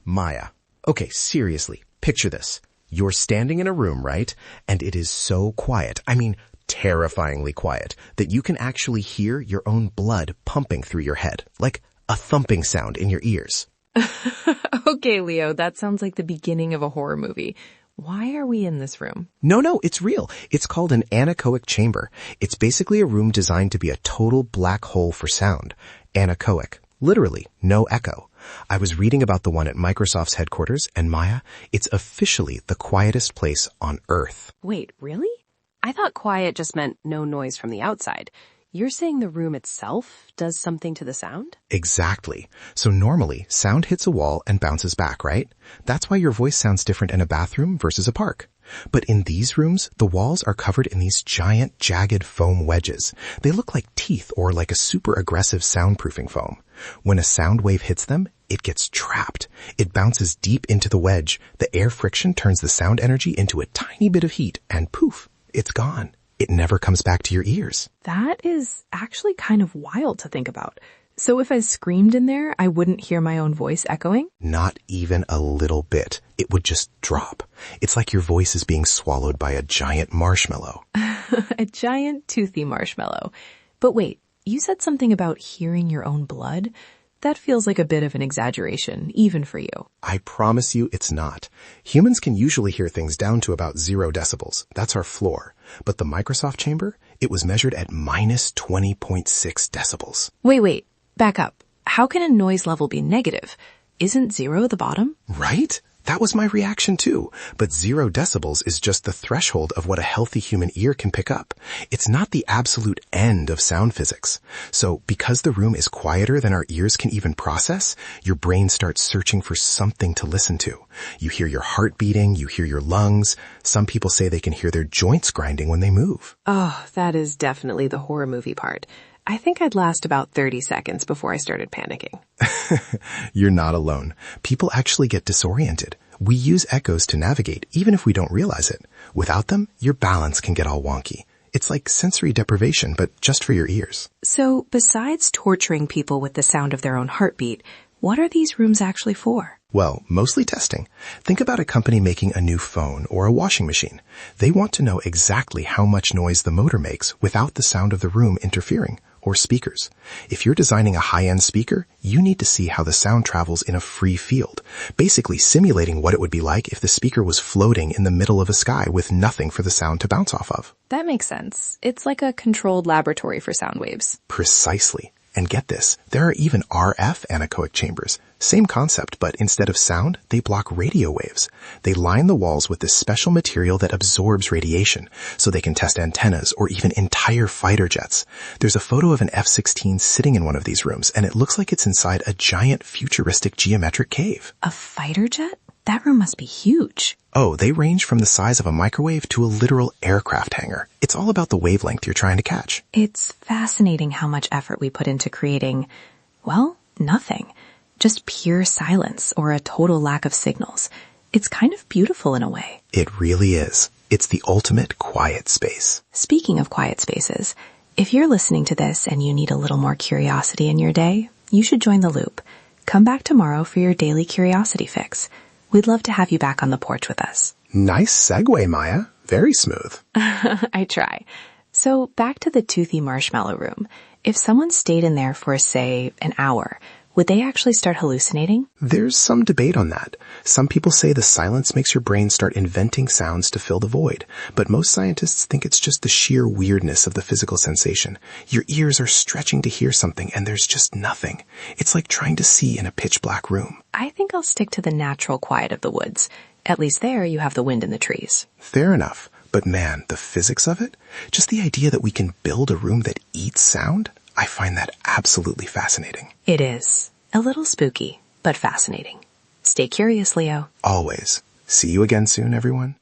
Maya. Okay, seriously, picture this. You're standing in a room, right? And it is so quiet, I mean, terrifyingly quiet, that you can actually hear your own blood pumping through your head, like a thumping sound in your ears. Okay, Leo, that sounds like the beginning of a horror movie. Why are we in this room? No, it's real. It's called an anechoic chamber. It's basically a room designed to be a total black hole for sound. Anechoic. Literally, no echo. I was reading about the one at Microsoft's headquarters, and Maya, it's officially the quietest place on Earth. Wait, really? I thought quiet just meant no noise from the outside. You're saying the room itself does something to the sound? Exactly. So normally, sound hits a wall and bounces back, right? That's why your voice sounds different in a bathroom versus a park. But in these rooms, the walls are covered in these giant, jagged foam wedges. They look like teeth or like a super aggressive soundproofing foam. When a sound wave hits them, it gets trapped. It bounces deep into the wedge. The air friction turns the sound energy into a tiny bit of heat, and poof, it's gone. It never comes back to your ears. That is actually kind of wild to think about. So if I screamed in there, I wouldn't hear my own voice echoing? Not even a little bit. It would just drop. It's like your voice is being swallowed by a giant marshmallow. A giant toothy marshmallow. But wait, you said something about hearing your own blood? That feels like a bit of an exaggeration, even for you. I promise you it's not. Humans can usually hear things down to about 0 decibels. That's our floor. But the Microsoft chamber, it was measured at minus 20.6 decibels. Wait, back up. How can a noise level be negative? Isn't 0 the bottom? Right? That was my reaction too. But 0 decibels is just the threshold of what a healthy human ear can pick up. It's not the absolute end of sound physics. So because the room is quieter than our ears can even process, your brain starts searching for something to listen to. You hear your heart beating, you hear your lungs. Some people say they can hear their joints grinding when they move. Oh, that is definitely the horror movie part. I think I'd last about 30 seconds before I started panicking. You're not alone. People actually get disoriented. We use echoes to navigate, even if we don't realize it. Without them, your balance can get all wonky. It's like sensory deprivation, but just for your ears. So besides torturing people with the sound of their own heartbeat, what are these rooms actually for? Well, mostly testing. Think about a company making a new phone or a washing machine. They want to know exactly how much noise the motor makes without the sound of the room interfering. Or speakers. If you're designing a high-end speaker, you need to see how the sound travels in a free field, basically simulating what it would be like if the speaker was floating in the middle of a sky with nothing for the sound to bounce off of. That makes sense. It's like a controlled laboratory for sound waves. Precisely. And get this, there are even RF anechoic chambers. Same concept, but instead of sound, they block radio waves. They line the walls with this special material that absorbs radiation, so they can test antennas or even entire fighter jets. There's a photo of an F-16 sitting in one of these rooms, and it looks like it's inside a giant futuristic geometric cave. A fighter jet? That room must be huge. Oh, they range from the size of a microwave to a literal aircraft hangar. It's all about the wavelength you're trying to catch. It's fascinating how much effort we put into creating, well, nothing. Just pure silence or a total lack of signals. It's kind of beautiful in a way. It really is. It's the ultimate quiet space. Speaking of quiet spaces, if you're listening to this and you need a little more curiosity in your day, you should join the loop. Come back tomorrow for your daily curiosity fix. We'd love to have you back on the porch with us. Nice segue, Maya. Very smooth. I try. So back to the toothy marshmallow room. If someone stayed in there for, say, an hour, would they actually start hallucinating? There's some debate on that. Some people say the silence makes your brain start inventing sounds to fill the void, but most scientists think it's just the sheer weirdness of the physical sensation. Your ears are stretching to hear something, and there's just nothing. It's like trying to see in a pitch-black room. I think I'll stick to the natural quiet of the woods. At least there you have the wind in the trees. Fair enough. But man, the physics of it? Just the idea that we can build a room that eats sound? I find that absolutely fascinating. It is. A little spooky, but fascinating. Stay curious, Leo. Always. See you again soon, everyone.